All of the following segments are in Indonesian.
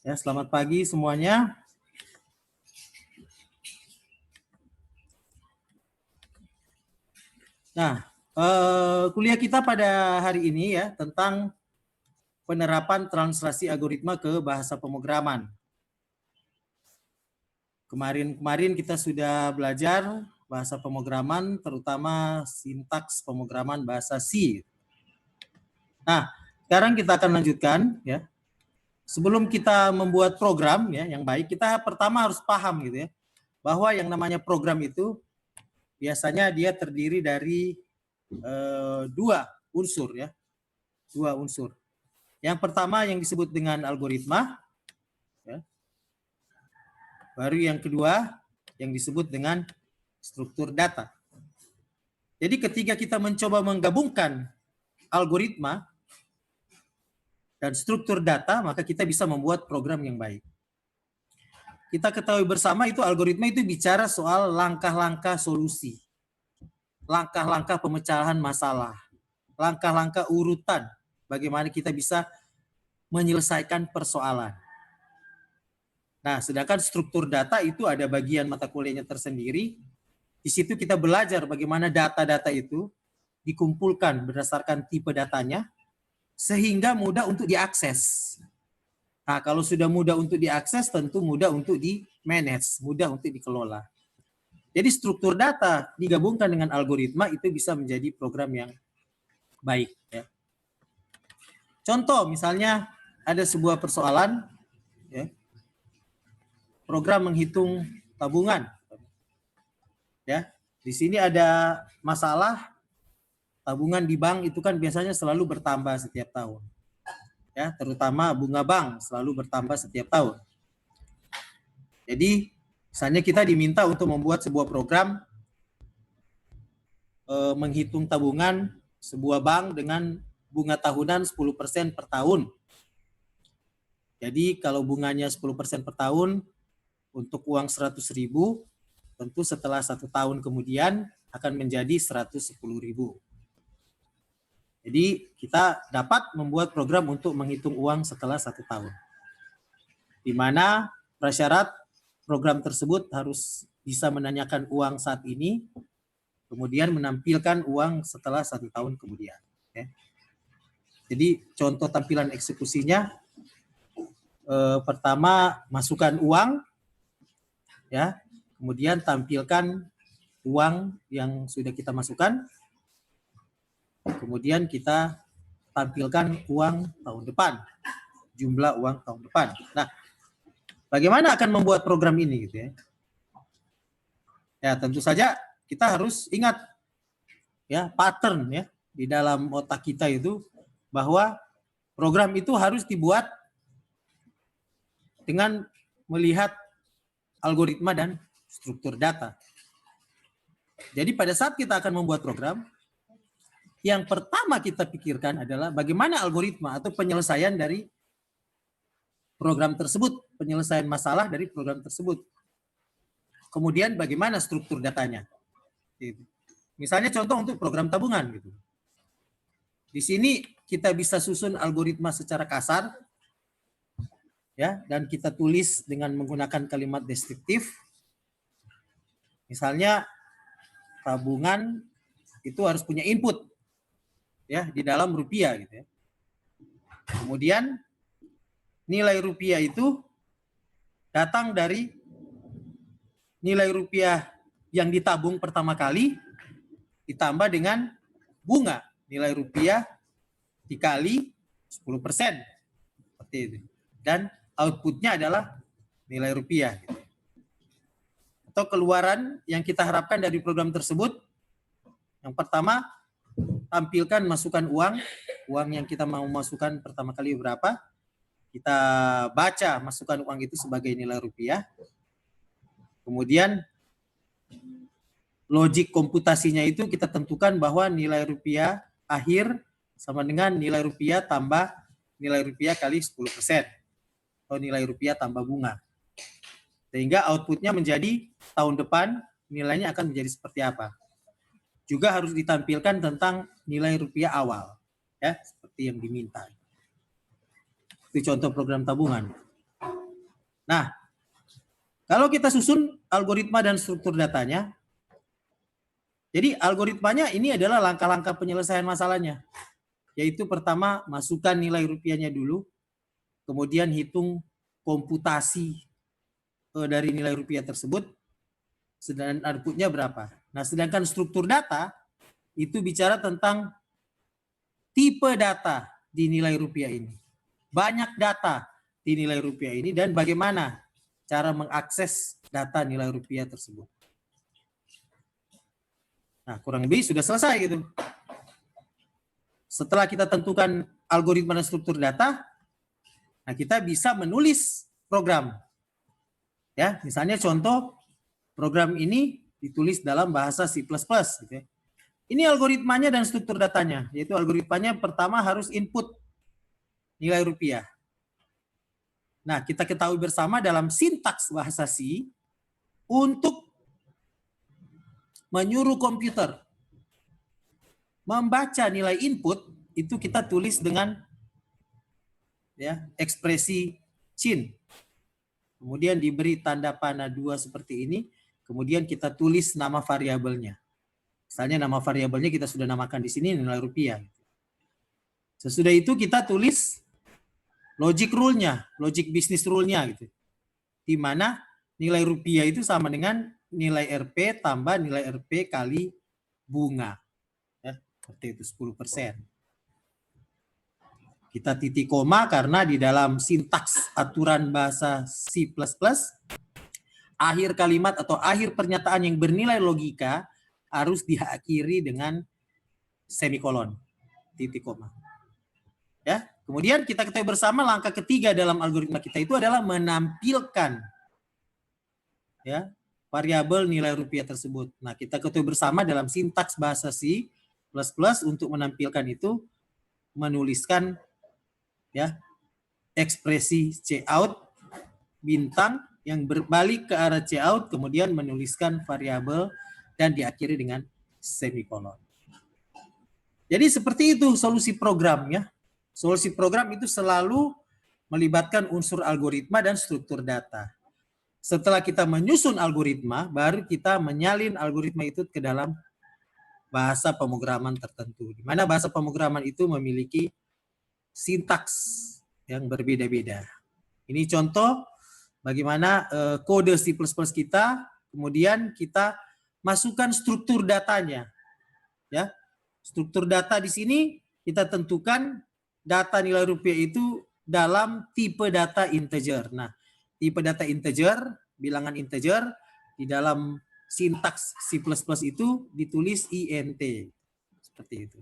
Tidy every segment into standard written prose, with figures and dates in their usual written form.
Ya, selamat pagi semuanya. Nah, kuliah kita pada hari ini ya tentang penerapan translasi algoritma ke bahasa pemrograman. Kemarin kita sudah belajar bahasa pemrograman, terutama sintaks pemrograman bahasa C. Nah, sekarang kita akan lanjutkan ya. Sebelum kita membuat program ya yang baik, kita pertama harus paham gitu ya, bahwa yang namanya program itu biasanya dia terdiri dari dua unsur ya. Dua unsur. Yang pertama yang disebut dengan algoritma, ya. Baru yang kedua yang disebut dengan struktur data. Jadi ketika kita mencoba menggabungkan algoritma dan struktur data, maka kita bisa membuat program yang baik. Kita ketahui bersama itu algoritma itu bicara soal langkah-langkah solusi, langkah-langkah pemecahan masalah, langkah-langkah urutan bagaimana kita bisa menyelesaikan persoalan. Nah, sedangkan struktur data itu ada bagian mata kuliahnya tersendiri. Di situ kita belajar bagaimana data-data itu dikumpulkan berdasarkan tipe datanya, sehingga mudah untuk diakses. Nah, kalau sudah mudah untuk diakses, tentu mudah untuk di-manage, mudah untuk dikelola. Jadi struktur data digabungkan dengan algoritma itu bisa menjadi program yang baik. Ya. Contoh, misalnya ada sebuah persoalan, ya, program menghitung tabungan. Ya, di sini ada masalah tabungan di bank itu kan biasanya selalu bertambah setiap tahun. Ya, terutama bunga bank selalu bertambah setiap tahun. Jadi, misalnya kita diminta untuk membuat sebuah program menghitung tabungan sebuah bank dengan bunga tahunan 10% per tahun. Jadi, kalau bunganya 10% per tahun untuk uang 100.000, tentu setelah 1 tahun kemudian akan menjadi 110.000. Jadi kita dapat membuat program untuk menghitung uang setelah 1 tahun. Di mana prasyarat program tersebut harus bisa menanyakan uang saat ini, kemudian menampilkan uang setelah 1 tahun kemudian. Ya. Jadi contoh tampilan eksekusinya, pertama masukkan uang, ya, kemudian tampilkan uang yang sudah kita masukkan, kemudian kita tampilkan uang tahun depan, jumlah uang tahun depan. Nah, bagaimana akan membuat program ini gitu ya? Ya, tentu saja kita harus ingat ya pattern ya di dalam otak kita itu bahwa program itu harus dibuat dengan melihat algoritma dan struktur data. Jadi pada saat kita akan membuat program, yang pertama kita pikirkan adalah bagaimana algoritma atau penyelesaian dari program tersebut, penyelesaian masalah dari program tersebut. Kemudian bagaimana struktur datanya. Misalnya contoh untuk program tabungan gitu. Di sini kita bisa susun algoritma secara kasar, ya, dan kita tulis dengan menggunakan kalimat deskriptif. Misalnya tabungan itu harus punya input, ya, di dalam rupiah gitu ya. Kemudian nilai rupiah itu datang dari nilai rupiah yang ditabung pertama kali ditambah dengan bunga nilai rupiah dikali 10%. Seperti itu. Dan outputnya adalah nilai rupiah. Atau keluaran yang kita harapkan dari program tersebut, yang pertama tampilkan masukan uang yang kita mau masukkan pertama kali berapa, kita baca masukan uang itu sebagai nilai rupiah, kemudian logik komputasinya itu kita tentukan bahwa nilai rupiah akhir sama dengan nilai rupiah tambah nilai rupiah kali 10%, atau nilai rupiah tambah bunga. Sehingga outputnya menjadi tahun depan nilainya akan menjadi seperti apa. Juga harus ditampilkan tentang nilai rupiah awal, ya, seperti yang diminta. Itu contoh program tabungan. Nah, kalau kita susun algoritma dan struktur datanya, jadi algoritmanya ini adalah langkah-langkah penyelesaian masalahnya. Yaitu pertama, masukkan nilai rupiahnya dulu, kemudian hitung komputasi dari nilai rupiah tersebut, sedangkan outputnya berapa. Nah, sedangkan struktur data itu bicara tentang tipe data di nilai rupiah ini. Banyak data di nilai rupiah ini dan bagaimana cara mengakses data nilai rupiah tersebut. Nah, kurang lebih sudah selesai gitu. Setelah kita tentukan algoritma dan struktur data, nah kita bisa menulis program. Ya, misalnya contoh program ini ditulis dalam bahasa C++. Gitu ya. Ini algoritmanya dan struktur datanya, yaitu algoritmanya pertama harus input nilai rupiah. Nah, kita ketahui bersama dalam sintaks bahasa C, untuk menyuruh komputer membaca nilai input, itu kita tulis dengan ya ekspresi cin. Kemudian diberi tanda panah 2 seperti ini, kemudian kita tulis nama variabelnya. Misalnya nama variabelnya kita sudah namakan di sini nilai rupiah. Sesudah itu kita tulis logic rule-nya, logic business rule-nya gitu. Di mana nilai rupiah itu sama dengan nilai Rp tambah nilai Rp kali bunga. Ya, seperti itu 10%. Kita titik koma karena di dalam sintaks aturan bahasa C++, akhir kalimat atau akhir pernyataan yang bernilai logika harus diakhiri dengan semikolon, titik koma. Ya, kemudian kita ketahui bersama langkah ketiga dalam algoritma kita itu adalah menampilkan ya variabel nilai rupiah tersebut. Nah, kita ketahui bersama dalam sintaks bahasa C++ untuk menampilkan itu menuliskan ya ekspresi cout bintang yang berbalik ke arah cout, kemudian menuliskan variabel dan diakhiri dengan semikolon. Jadi seperti itu solusi program ya. Solusi program itu selalu melibatkan unsur algoritma dan struktur data. Setelah kita menyusun algoritma, baru kita menyalin algoritma itu ke dalam bahasa pemrograman tertentu. Di mana bahasa pemrograman itu memiliki sintaks yang berbeda-beda. Ini contoh bagaimana kode C++ kita, kemudian kita masukkan struktur datanya. Ya, struktur data di sini kita tentukan data nilai rupiah itu dalam tipe data integer. Nah, tipe data integer, bilangan integer, di dalam sintaks C++ itu ditulis int. Seperti itu.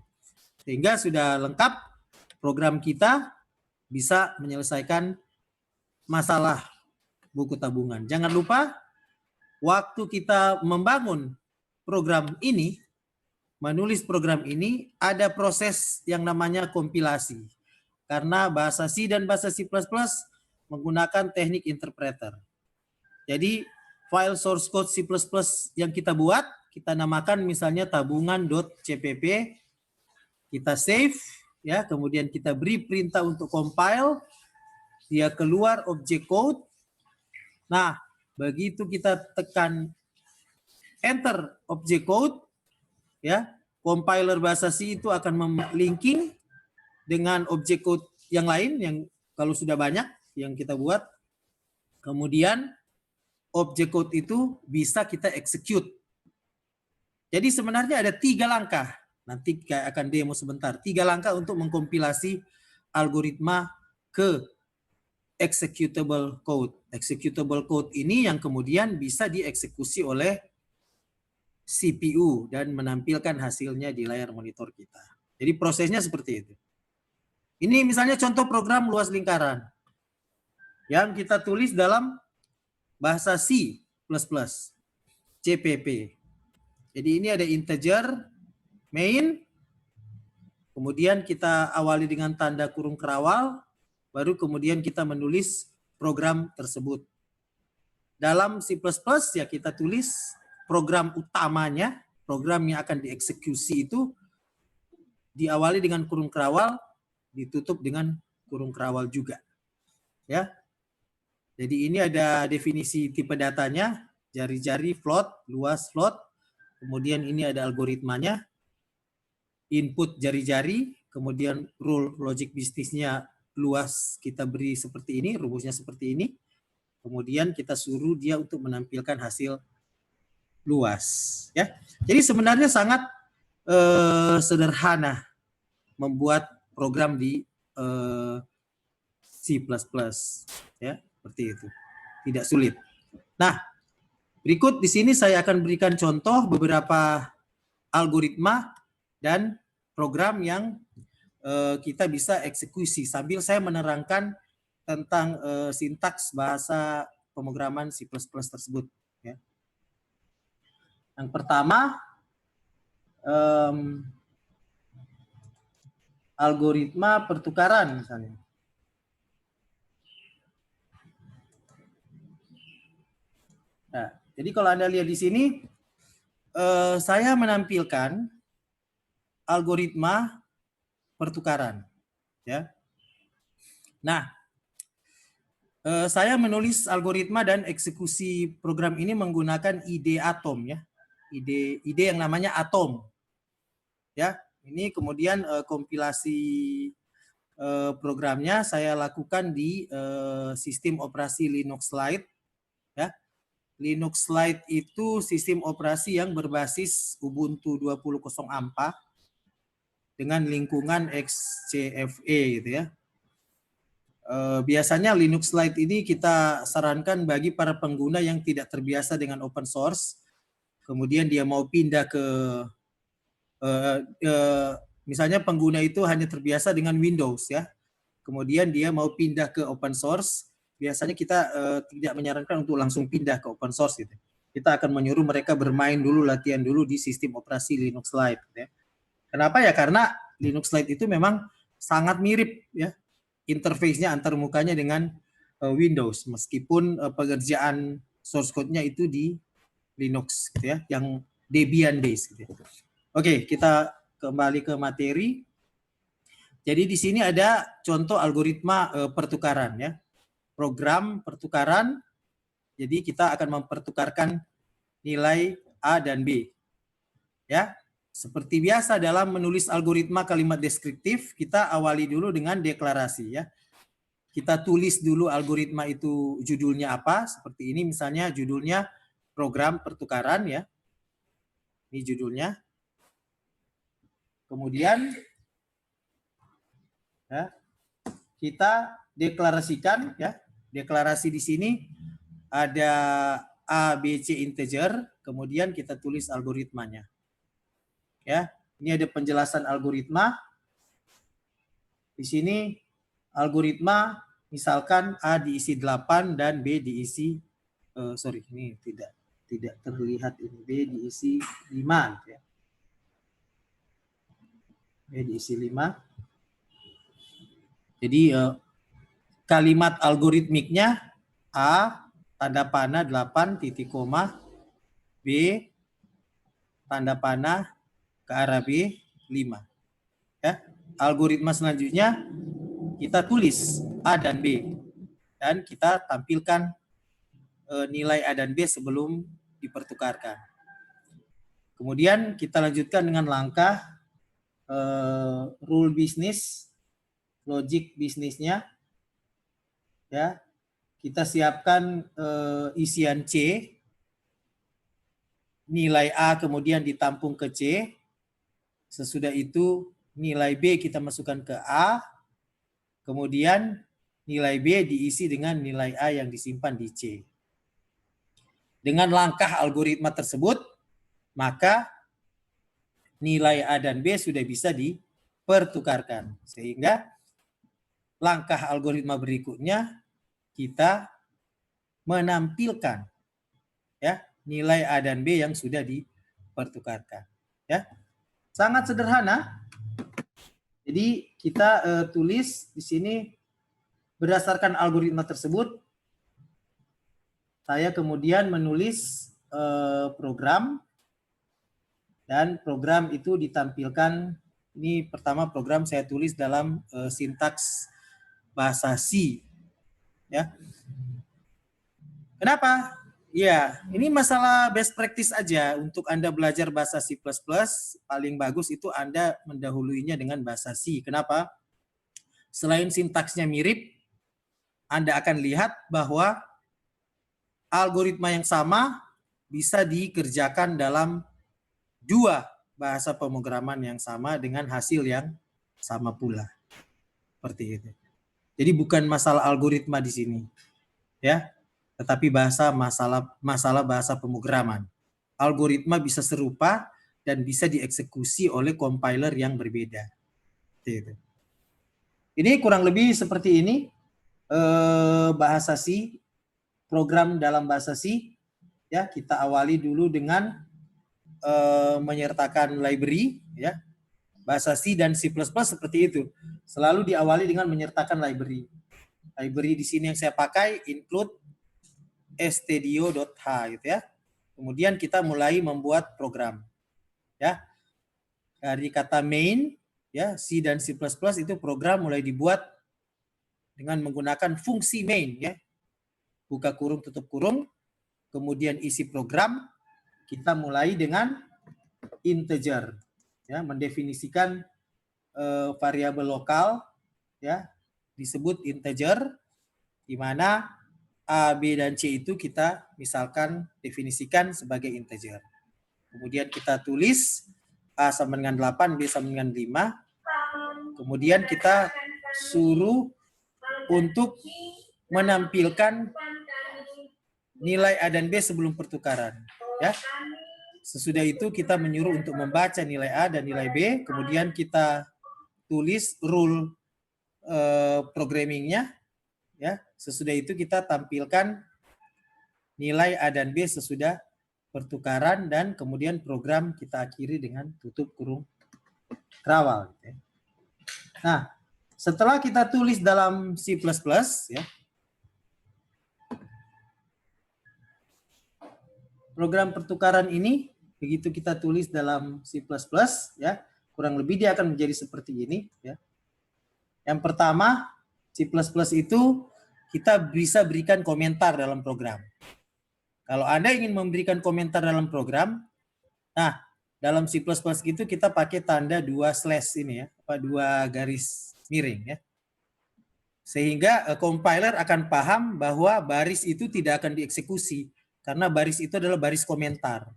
Sehingga sudah lengkap program kita bisa menyelesaikan masalah buku tabungan. Jangan lupa, waktu kita membangun program ini, menulis program ini, ada proses yang namanya kompilasi. Karena bahasa C dan bahasa C++ menggunakan teknik interpreter. Jadi, file source code C++ yang kita buat, kita namakan misalnya tabungan.cpp, kita save, ya, kemudian kita beri perintah untuk compile, dia keluar objek code. Nah, begitu kita tekan enter objek code, ya, compiler bahasa C itu akan melinking dengan objek code yang lain yang kalau sudah banyak yang kita buat. Kemudian objek code itu bisa kita execute. Jadi sebenarnya ada 3 langkah. Nanti akan demo sebentar. 3 langkah untuk mengkompilasi algoritma ke executable code. Executable code ini yang kemudian bisa dieksekusi oleh CPU dan menampilkan hasilnya di layar monitor kita. Jadi prosesnya seperti itu. Ini misalnya contoh program luas lingkaran yang kita tulis dalam bahasa C++, CPP. Jadi ini ada integer, main, kemudian kita awali dengan tanda kurung kerawal, baru kemudian kita menulis program tersebut. Dalam C++ ya kita tulis program utamanya, program yang akan dieksekusi itu diawali dengan kurung kerawal, ditutup dengan kurung kerawal juga. Ya. Jadi ini ada definisi tipe datanya, jari-jari, float, luas float. Kemudian ini ada algoritmanya, input jari-jari, kemudian rule logic bisnisnya luas kita beri seperti ini, rumusnya seperti ini. Kemudian kita suruh dia untuk menampilkan hasil luas. Ya, jadi sebenarnya sangat sederhana membuat program di C++, ya, seperti itu, tidak sulit. Nah, berikut di sini saya akan berikan contoh beberapa algoritma dan program yang kita bisa eksekusi sambil saya menerangkan tentang sintaks bahasa pemrograman C++ tersebut. Ya. Yang pertama, algoritma pertukaran misalnya. Nah, jadi kalau Anda lihat di sini, saya menampilkan algoritma pertukaran. Ya. Nah, saya menulis algoritma dan eksekusi program ini menggunakan ide atom, ya, ide yang namanya atom. Ya, ini kemudian kompilasi programnya saya lakukan di sistem operasi Linux Lite. Ya, Linux Lite itu sistem operasi yang berbasis Ubuntu 20.04 dengan lingkungan XCFE gitu ya. Biasanya Linux Lite ini kita sarankan bagi para pengguna yang tidak terbiasa dengan open source, kemudian dia mau pindah ke misalnya pengguna itu hanya terbiasa dengan Windows ya, kemudian dia mau pindah ke open source, biasanya kita tidak menyarankan untuk langsung pindah ke open source gitu. Kita akan menyuruh mereka bermain dulu, latihan dulu di sistem operasi Linux Lite. Ya. Kenapa ya? Karena Linux Lite itu memang sangat mirip ya interface-nya antar mukanya dengan Windows, meskipun pekerjaan source code-nya itu di Linux gitu ya, yang Debian based gitu. Oke, kita kembali ke materi. Jadi di sini ada contoh algoritma pertukaran ya. Program pertukaran. Jadi kita akan mempertukarkan nilai A dan B. Ya. Seperti biasa dalam menulis algoritma kalimat deskriptif, kita awali dulu dengan deklarasi ya. Kita tulis dulu algoritma itu judulnya apa, seperti ini misalnya judulnya program pertukaran ya. Ini judulnya. Kemudian ya, kita deklarasikan ya. Deklarasi di sini ada A, B, C integer, kemudian kita tulis algoritmanya. Ya, ini ada penjelasan algoritma. Di sini algoritma misalkan A diisi 8 dan B diisi ini tidak terlihat ini, B diisi 5 ya. B diisi 5. Jadi kalimat algoritmiknya A tanda panah 8 titik koma, B tanda panah ke arah B 5. Ya. Algoritma selanjutnya kita tulis A dan B dan kita tampilkan nilai A dan B sebelum dipertukarkan. Kemudian kita lanjutkan dengan langkah rule bisnis, logic bisnisnya. Ya, kita siapkan isian C, nilai A kemudian ditampung ke C. Sesudah itu nilai B kita masukkan ke A, kemudian nilai B diisi dengan nilai A yang disimpan di C. Dengan langkah algoritma tersebut, maka nilai A dan B sudah bisa dipertukarkan. Sehingga langkah algoritma berikutnya kita menampilkan ya nilai A dan B yang sudah dipertukarkan. Ya, sangat sederhana. Jadi kita tulis di sini berdasarkan algoritma tersebut. Saya kemudian menulis program dan program itu ditampilkan. Ini pertama program saya tulis dalam sintaks bahasa C. Ya. Kenapa? Ya, ini masalah best practice aja. Untuk Anda belajar bahasa C++, paling bagus itu Anda mendahuluinya dengan bahasa C. Kenapa? Selain sintaksnya mirip, Anda akan lihat bahwa algoritma yang sama bisa dikerjakan dalam dua bahasa pemrograman yang sama dengan hasil yang sama pula. Seperti itu. Jadi bukan masalah algoritma di sini. Ya, tetapi masalah bahasa pemrograman. Algoritma bisa serupa dan bisa dieksekusi oleh compiler yang berbeda. Gitu. Ini kurang lebih seperti ini bahasa C, program dalam bahasa C. Ya, kita awali dulu dengan menyertakan library. Ya, bahasa C dan C++ seperti itu. Selalu diawali dengan menyertakan library. Library di sini yang saya pakai include stdio.h gitu ya. Kemudian kita mulai membuat program. Ya. Dari kata main, ya, C dan C++ itu program mulai dibuat dengan menggunakan fungsi main ya. Buka kurung tutup kurung, kemudian isi program kita mulai dengan integer. Ya, mendefinisikan variabel lokal ya, disebut integer, di mana A, B, dan C itu kita misalkan definisikan sebagai integer. Kemudian kita tulis A sama dengan 8, B sama dengan 5. Kemudian kita suruh untuk menampilkan nilai A dan B sebelum pertukaran. Ya. Sesudah itu kita menyuruh untuk membaca nilai A dan nilai B. Kemudian kita tulis rule programmingnya. Ya, sesudah itu kita tampilkan nilai A dan B sesudah pertukaran dan kemudian program kita akhiri dengan tutup kurung krawal. Nah, setelah kita tulis dalam C++, ya, program pertukaran ini begitu kita tulis dalam C++, ya, kurang lebih dia akan menjadi seperti ini. Ya. Yang pertama, C++ itu kita bisa berikan komentar dalam program. Kalau Anda ingin memberikan komentar dalam program, nah dalam C++ itu kita pakai tanda 2 slash ini ya, 2 garis miring ya. Sehingga compiler akan paham bahwa baris itu tidak akan dieksekusi karena baris itu adalah baris komentar.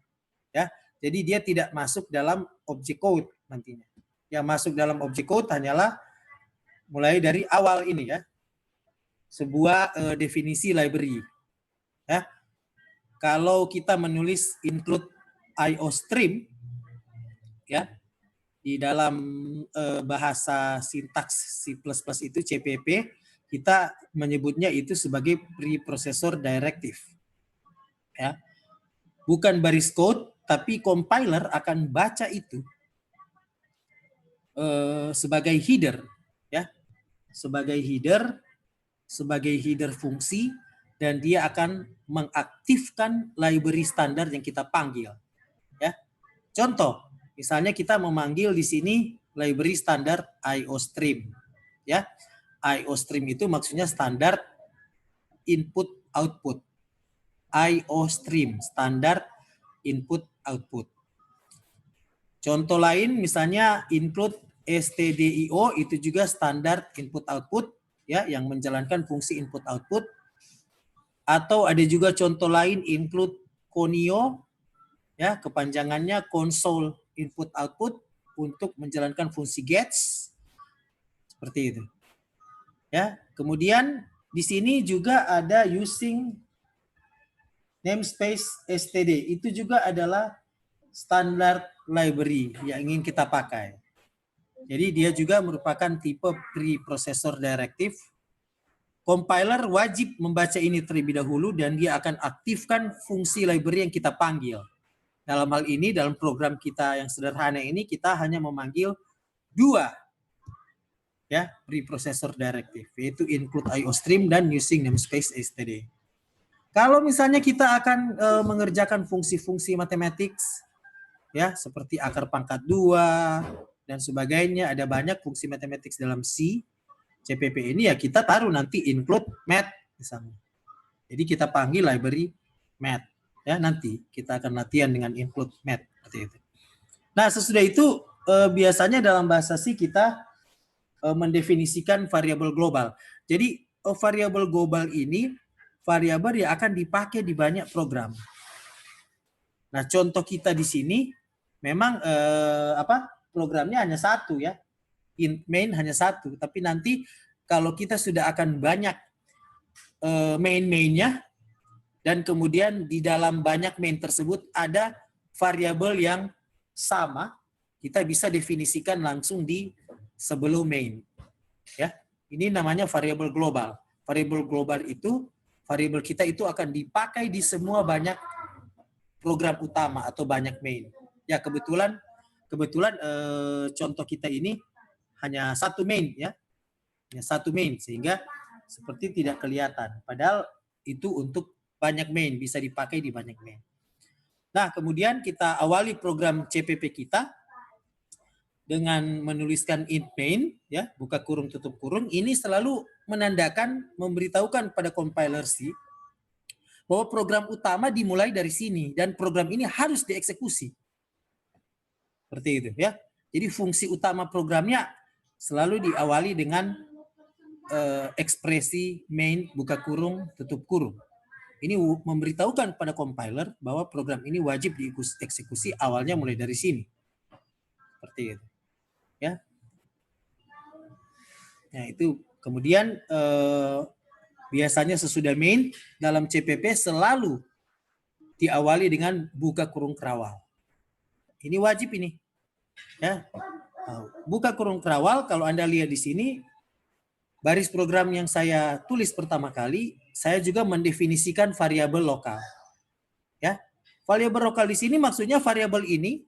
Ya. Jadi dia tidak masuk dalam object code nantinya. Yang masuk dalam object code hanyalah mulai dari awal ini ya. Sebuah definisi library. Ya. Kalau kita menulis include IOStream ya, di dalam bahasa sintaks C++ itu CPP, kita menyebutnya itu sebagai preprocessor directive. Ya. Bukan baris code, tapi compiler akan baca itu sebagai header ya. Sebagai header fungsi, dan dia akan mengaktifkan library standar yang kita panggil. Ya. Contoh, misalnya kita memanggil di sini library standar IOStream. Ya. IOStream itu maksudnya standar input output. IOStream, standar input output. Contoh lain misalnya include stdio, itu juga standar input output ya, yang menjalankan fungsi input output. Atau ada juga contoh lain include conio ya, kepanjangannya console input output untuk menjalankan fungsi gets. Seperti itu. Ya, kemudian di sini juga ada using namespace std, itu juga adalah standar library yang ingin kita pakai. Jadi dia juga merupakan tipe preprocessor directive. Compiler wajib membaca ini terlebih dahulu dan dia akan aktifkan fungsi library yang kita panggil. Dalam hal ini, dalam program kita yang sederhana ini, kita hanya memanggil 2 ya, preprocessor directive, yaitu include IOStream dan using namespace std. Kalau misalnya kita akan mengerjakan fungsi-fungsi matematik ya, seperti akar pangkat 2 dan sebagainya, ada banyak fungsi matematik dalam C, CPP ini ya, kita taruh nanti include math misalnya. Jadi kita panggil library math. Ya, nanti kita akan latihan dengan include math seperti itu. Nah, sesudah itu biasanya dalam bahasa C kita mendefinisikan variabel global. Jadi variabel global ini variabel yang akan dipakai di banyak program. Nah, contoh kita di sini memang programnya hanya satu ya. In main hanya satu, tapi nanti kalau kita sudah akan banyak main-mainnya, dan kemudian di dalam banyak main tersebut ada variabel yang sama, kita bisa definisikan langsung di sebelum main. Ya, ini namanya variabel global. Variabel global itu, variabel kita itu akan dipakai di semua banyak program utama atau banyak main. Ya, kebetulan contoh kita ini hanya satu main ya. Hanya satu main, sehingga seperti tidak kelihatan. Padahal itu untuk banyak main, bisa dipakai di banyak main. Nah, kemudian kita awali program CPP kita dengan menuliskan int main, ya, buka kurung tutup kurung. Ini selalu menandakan, memberitahukan pada compiler C bahwa program utama dimulai dari sini dan program ini harus dieksekusi. Seperti itu, ya. Jadi fungsi utama programnya selalu diawali dengan ekspresi main buka kurung tutup kurung. Ini memberitahukan pada compiler bahwa program ini wajib dieksekusi awalnya mulai dari sini. Seperti itu. Ya. Nah, itu kemudian biasanya sesudah main dalam CPP selalu diawali dengan buka kurung kerawal. Ini wajib ini. Ya. Buka kurung kerawal, kalau Anda lihat di sini baris program yang saya tulis pertama kali, saya juga mendefinisikan variabel lokal. Ya, variabel lokal di sini maksudnya variabel ini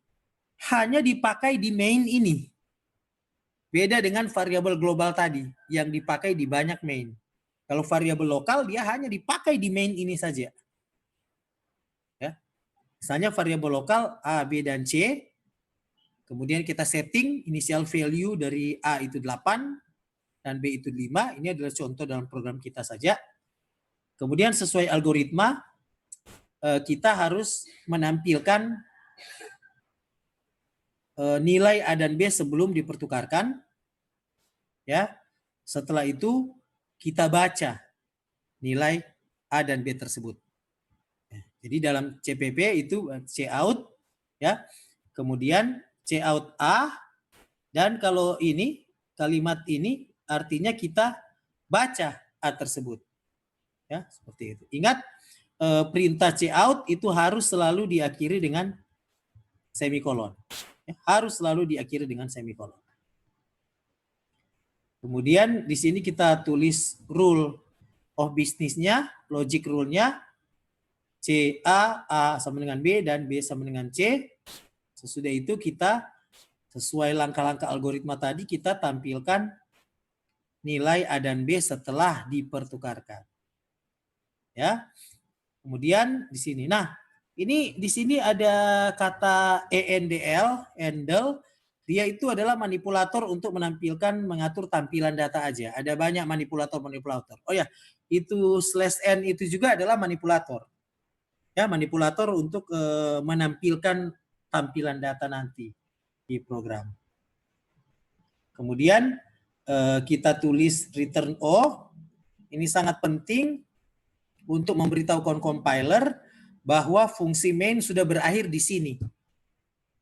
hanya dipakai di main ini. Beda dengan variabel global tadi yang dipakai di banyak main. Kalau variabel lokal dia hanya dipakai di main ini saja. Ya. Misalnya variabel lokal A, B, dan C. Kemudian kita setting initial value dari A itu 8 dan B itu 5. Ini adalah contoh dalam program kita saja. Kemudian sesuai algoritma, kita harus menampilkan nilai A dan B sebelum dipertukarkan. Ya. Setelah itu kita baca nilai A dan B tersebut. Jadi dalam CPP itu cout, ya. Kemudian cout A, dan kalau ini kalimat ini artinya kita baca A tersebut. Ya, seperti itu. Ingat, perintah cout itu harus selalu diakhiri dengan semikolon. Ya, harus selalu diakhiri dengan semikolon. Kemudian di sini kita tulis rule of business-nya, logic rule-nya, C A sama dengan B, dan B sama dengan C. Sesudah itu kita sesuai langkah-langkah algoritma tadi, kita tampilkan nilai A dan B setelah dipertukarkan. Ya. Kemudian di sini. Nah, ini di sini ada kata ENDL, handle. Dia itu adalah manipulator untuk menampilkan, mengatur tampilan data aja. Ada banyak manipulator. Oh ya, itu /n itu juga adalah manipulator. Ya, manipulator untuk menampilkan tampilan data nanti di program. Kemudian kita tulis return O. Ini sangat penting untuk memberitahukan compiler bahwa fungsi main sudah berakhir di sini.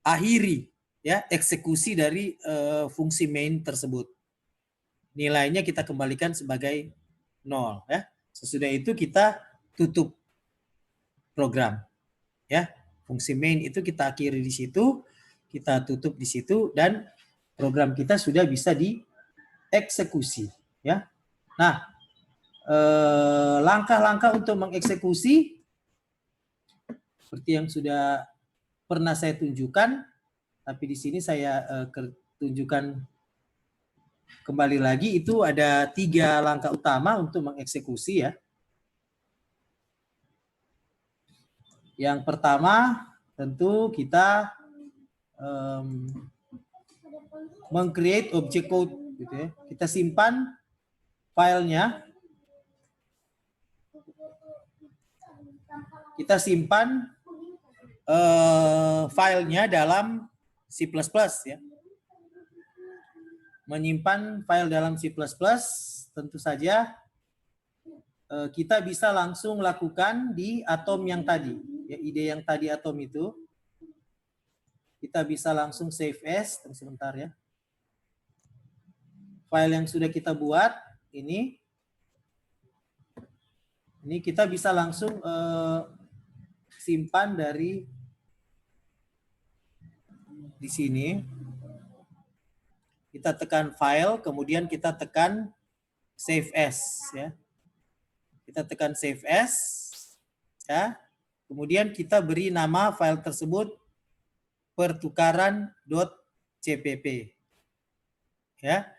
Akhiri ya eksekusi dari fungsi main tersebut. Nilainya kita kembalikan sebagai 0 ya. Sesudah itu kita tutup program. Ya. Fungsi main itu kita akhiri di situ, kita tutup di situ, dan program kita sudah bisa dieksekusi ya. Nah, langkah-langkah untuk mengeksekusi seperti yang sudah pernah saya tunjukkan, tapi di sini saya tunjukkan kembali lagi. Itu ada 3 langkah utama untuk mengeksekusi ya. Yang pertama tentu kita meng-create object code gitu ya. Kita simpan filenya kita simpan filenya dalam C++ ya. Menyimpan file dalam C++, tentu saja kita bisa langsung lakukan di atom yang tadi. Ya, ide yang tadi atom itu, kita bisa langsung save as, tunggu sebentar ya. File yang sudah kita buat, ini kita bisa langsung simpan dari di sini. Kita tekan file, kemudian kita tekan save as ya. Kita tekan save as ya. Kemudian kita beri nama file tersebut pertukaran.cpp ya.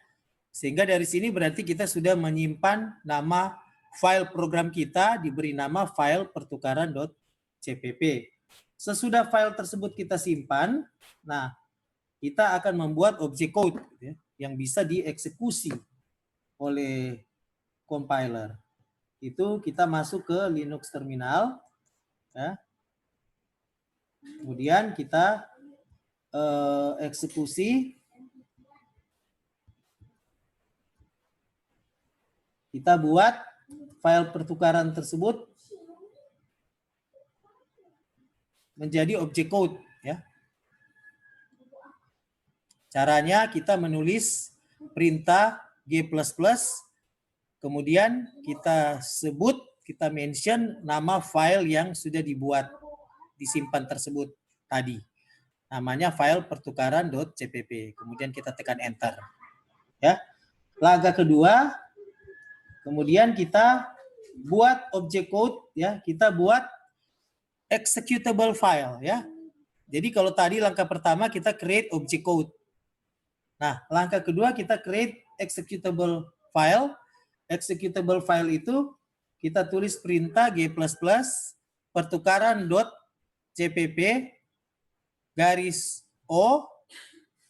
Sehingga dari sini berarti kita sudah menyimpan nama file program kita, diberi nama file pertukaran.cpp. Sesudah file tersebut kita simpan, nah kita akan membuat objek code ya, yang bisa dieksekusi oleh compiler. Itu kita masuk ke Linux terminal ya. Kemudian kita eksekusi. Kita buat file pertukaran tersebut menjadi objek code ya. Caranya kita menulis perintah G++, kemudian kita sebut, kita mention nama file yang sudah dibuat, disimpan tersebut tadi. Namanya file pertukaran.cpp. Kemudian kita tekan enter. Ya. Langkah kedua, kemudian kita buat objek code ya, kita buat executable file ya. Jadi kalau tadi langkah pertama kita create object code. Nah, langkah kedua kita create executable file. Executable file itu kita tulis perintah G++ pertukaran.cpp garis O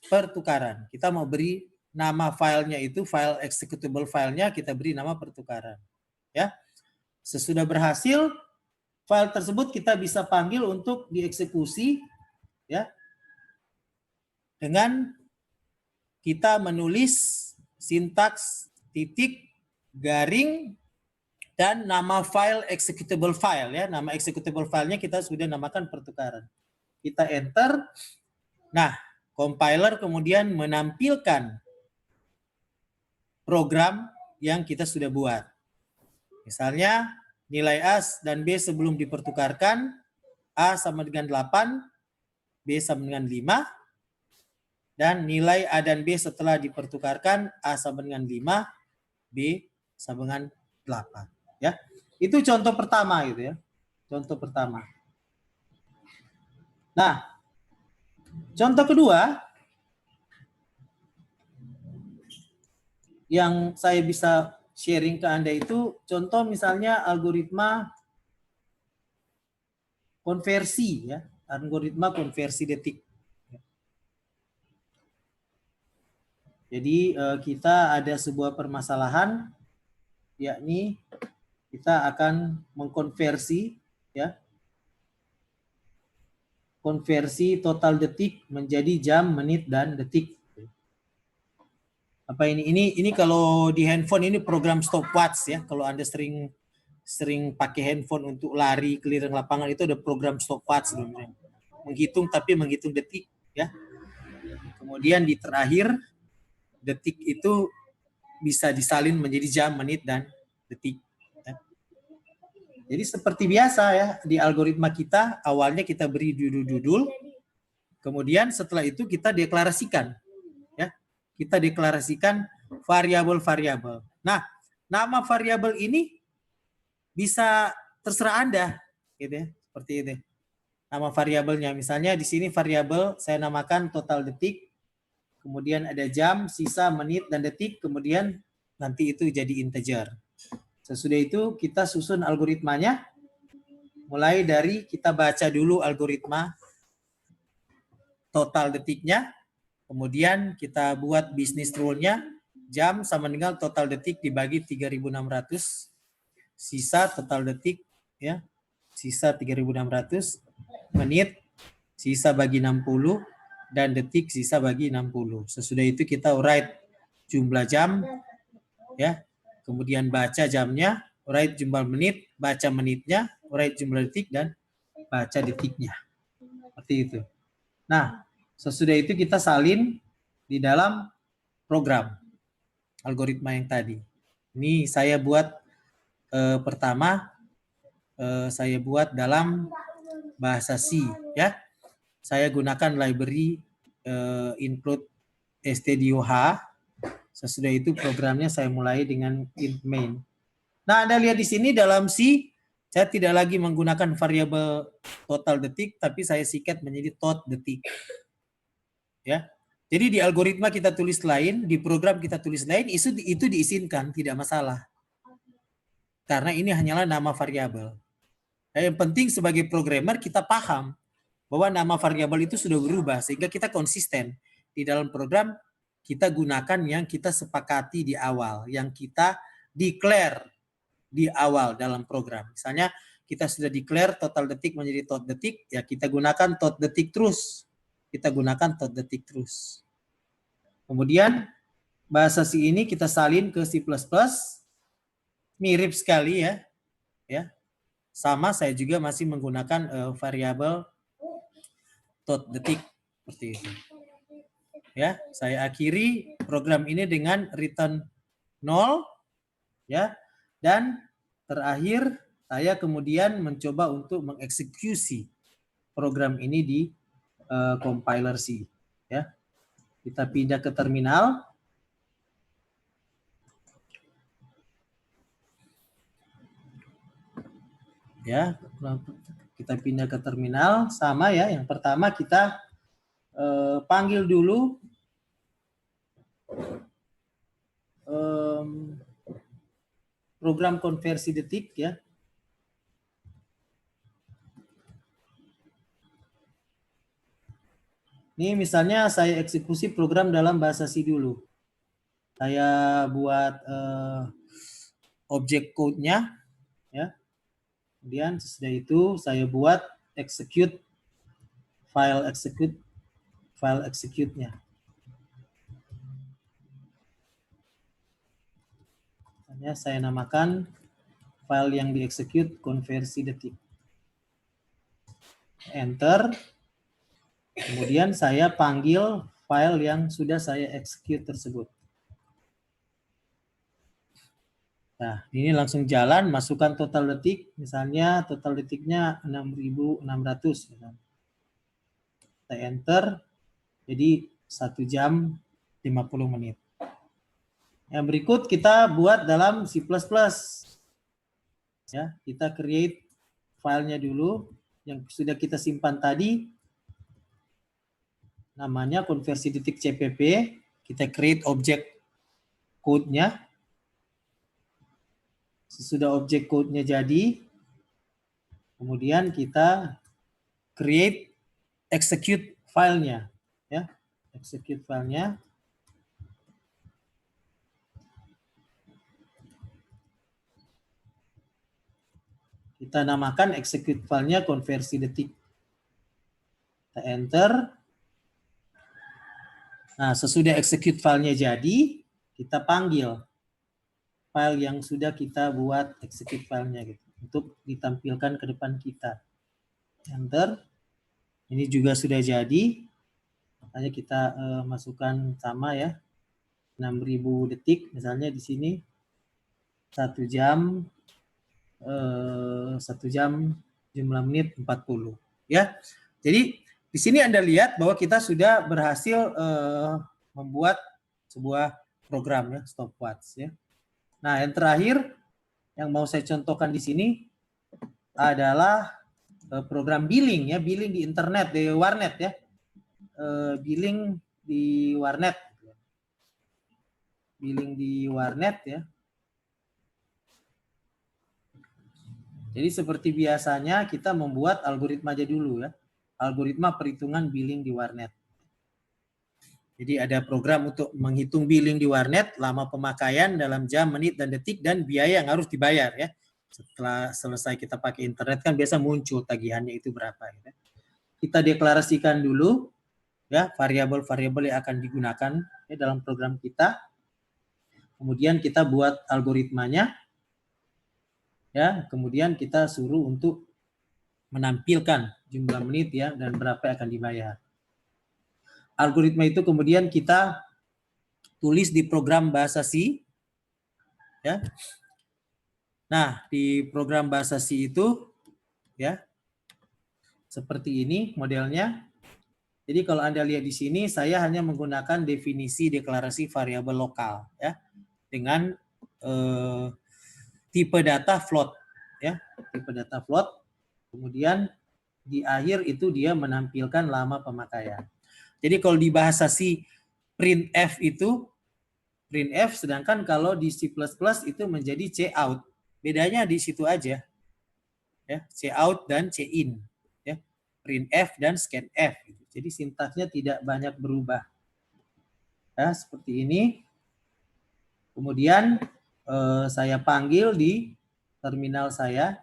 pertukaran. Kita mau beri nama filenya itu, file executable filenya kita beri nama pertukaran. Ya. Sesudah berhasil, file tersebut kita bisa panggil untuk dieksekusi ya. Dengan kita menulis sintaks titik garing dan nama file executable file ya. Nama executable filenya kita sudah namakan pertukaran. Kita enter. Nah, compiler kemudian menampilkan program yang kita sudah buat. Misalnya nilai A dan B sebelum dipertukarkan, A sama dengan 8, B sama dengan 5. Dan nilai A dan B setelah dipertukarkan, A sama dengan 5, B sama dengan 8. Ya. Itu contoh pertama gitu ya. Contoh pertama. Nah, contoh kedua yang saya bisa sharing ke Anda itu contoh misalnya algoritma konversi ya, algoritma konversi detik. Jadi kita ada sebuah permasalahan, yakni kita akan mengkonversi ya, konversi total detik menjadi jam, menit, dan detik. Apa ini? Ini kalau di handphone ini program stopwatch ya. Kalau Anda sering pakai handphone untuk lari keliling lapangan itu ada program stopwatch sebenarnya. Menghitung tapi menghitung detik ya. Kemudian di terakhir detik itu bisa disalin menjadi jam, menit, dan detik. Ya. Jadi seperti biasa ya, di algoritma kita, awalnya kita beri judul-judul, kemudian setelah itu kita deklarasikan. Ya. Kita deklarasikan variabel-variabel. Nah, nama variabel ini bisa terserah Anda. Gitu ya, seperti itu. Nama variabelnya, misalnya di sini variabel saya namakan total detik, kemudian ada jam, sisa, menit, dan detik, kemudian nanti itu jadi integer. Sesudah itu kita susun algoritmanya, mulai dari kita baca dulu algoritma total detiknya, kemudian kita buat bisnis rule-nya, jam sama dengan total detik dibagi 3.600, sisa total detik, ya, sisa 3.600, menit sisa bagi 60, dan detik sisa bagi 60. Sesudah itu kita write jumlah jam, ya, kemudian baca jamnya, write jumlah menit, baca menitnya, write jumlah detik, dan baca detiknya. Seperti itu. Nah, sesudah itu kita salin di dalam program algoritma yang tadi. Ini saya buat pertama, saya buat dalam bahasa C, ya. Saya gunakan library include stdoh. Sesudah itu programnya saya mulai dengan int main. Nah, Anda lihat di sini dalam C, saya tidak lagi menggunakan variabel total detik, tapi saya sikat menjadi tot detik. Ya, jadi di algoritma kita tulis lain, di program kita tulis lain, itu diizinkan, tidak masalah. Karena ini hanyalah nama variabel. Nah, yang penting sebagai programmer kita paham bahwa nama variabel itu sudah berubah, sehingga kita konsisten di dalam program. Kita gunakan yang kita sepakati di awal, yang kita declare di awal dalam program. Misalnya kita sudah declare total detik menjadi tot detik, ya kita gunakan tot detik terus. Kita gunakan tot detik terus. Kemudian bahasa C ini kita salin ke C++, mirip sekali ya. Ya. Sama, saya juga masih menggunakan variabel tot detik seperti itu. Ya, saya akhiri program ini dengan return 0, ya. Dan terakhir saya kemudian mencoba untuk mengeksekusi program ini di compiler C, ya. Kita pindah ke terminal. Ya, kita pindah ke terminal, sama ya. Yang pertama kita panggil dulu program konversi detik, ya. Ini misalnya saya eksekusi program dalam bahasa C dulu. Saya buat objek code-nya, ya. Kemudian sesudah itu saya buat execute file execute-nya. Saya namakan file yang dieksekut konversi detik. Enter. Kemudian saya panggil file yang sudah saya execute tersebut. Nah, ini langsung jalan, masukkan total detik, misalnya total detiknya 6.600. Misalnya. Saya enter, jadi 1 jam 50 menit. Yang berikut kita buat dalam C++. Ya, kita create filenya dulu yang sudah kita simpan tadi. Namanya konversi detik CPP. Kita create objek code-nya. Sesudah objek code-nya jadi, kemudian kita create execute filenya, ya. Execute filenya. Kita namakan execute filenya konversi detik. Kita enter. Nah, sesudah execute filenya jadi, kita panggil file yang sudah kita buat execute filenya gitu, untuk ditampilkan ke depan kita. Enter. Ini juga sudah jadi. Makanya kita masukkan sama ya. 6.000 detik misalnya di sini. 1 jam 1 jam jumlah menit 40, ya. Jadi di sini Anda lihat bahwa kita sudah berhasil membuat sebuah program ya, stopwatch ya. Nah, yang terakhir yang mau saya contohkan di sini adalah program billing ya, billing di internet, di warnet ya. Billing di warnet. Billing di warnet ya. Jadi seperti biasanya kita membuat algoritma aja dulu ya. Algoritma perhitungan billing di warnet. Jadi ada program untuk menghitung billing di warnet, lama pemakaian dalam jam, menit, dan detik, dan biaya yang harus dibayar ya. Setelah selesai kita pakai internet kan biasa muncul tagihannya itu berapa. Ya. Kita deklarasikan dulu ya variabel-variabel yang akan digunakan ya, dalam program kita. Kemudian kita buat algoritmanya, ya. Kemudian kita suruh untuk menampilkan jumlah menit ya dan berapa yang akan dibayar. Algoritma itu kemudian kita tulis di program bahasa C, ya. Nah, di program bahasa C itu ya seperti ini modelnya. Jadi kalau Anda lihat di sini saya hanya menggunakan definisi deklarasi variabel lokal ya dengan tipe data float ya, tipe data float. Kemudian di akhir itu dia menampilkan lama pemakaian. Jadi kalau di bahasa C printf itu printf, sedangkan kalau di C++ itu menjadi cout. Bedanya di situ aja. Ya, cout dan cin. Ya, printf dan scanf. Jadi sintaksnya tidak banyak berubah. Ya, seperti ini. Kemudian saya panggil di terminal saya.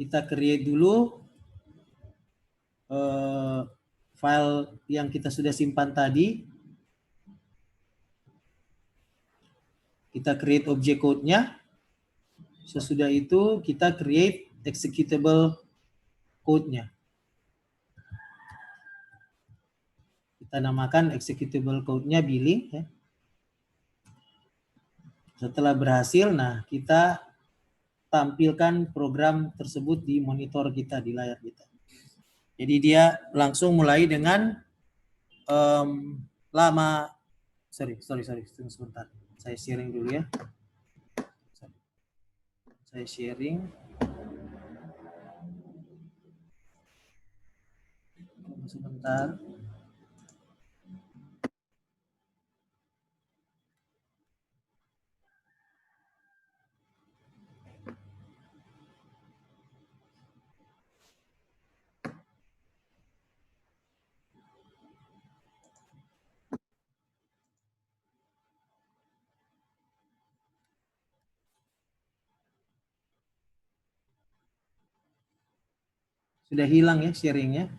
Kita create dulu file yang kita sudah simpan tadi. Kita create object code-nya. Sesudah itu kita create executable code-nya. Kita namakan executable code-nya billing. Ya. Setelah berhasil, nah kita tampilkan program tersebut di monitor kita, di layar kita. Jadi dia langsung mulai dengan sorry, sebentar. Saya sharing dulu ya. Saya sharing. Sebentar. Sudah hilang ya sharingnya.